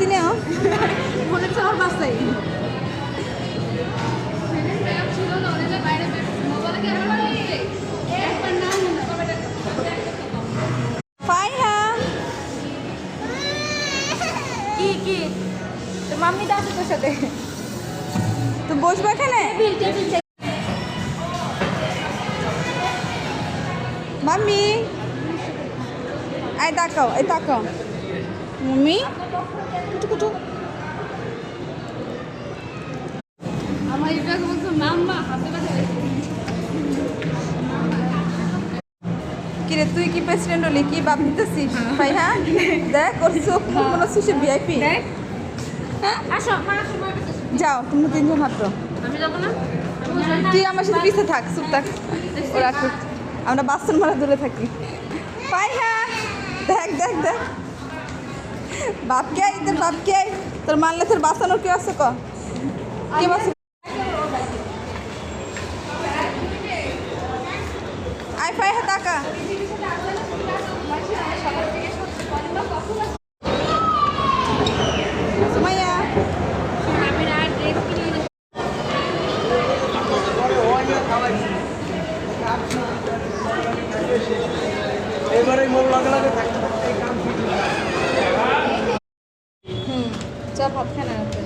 চিনেও মনে হচ্ছে আমার বাসাই ফাইহা কি কি তোর মাম্মি তো আছে তোর সাথে তো বসবো এখানে মাম্মি এই তাকাও মাম্মি কুটু কুটু আমার এটা বলছো মাম্মা হাতে ব্যথা হয়েছে কিরে তুই কি প্রেসিডেন্ট হলি কি বাপ নিতেছিস ফাইহা দেখ ওর চোখ মুখ মনে হচ্ছে সে ভিআইপি দেখ আসো মা আসো মা যাও তুমি তিনজন হাঁটো আমি যাবো না তুই আমার সাথে পিছিয়ে থাক চুপ থাক ওরা আমরা বাসন মারা দূরে থাকি ফাইহা দেখ বাপকে আই তোর বাপকে আই তোর মানলে তোর বাসানোর কি আছে ক কে বাস আই ফাইহা টাকা সুমাইয়া আমি আর ড্রেস কিনে এবারে মোর লাগে লাগে থাকতে চল ভাত খানা রাখতে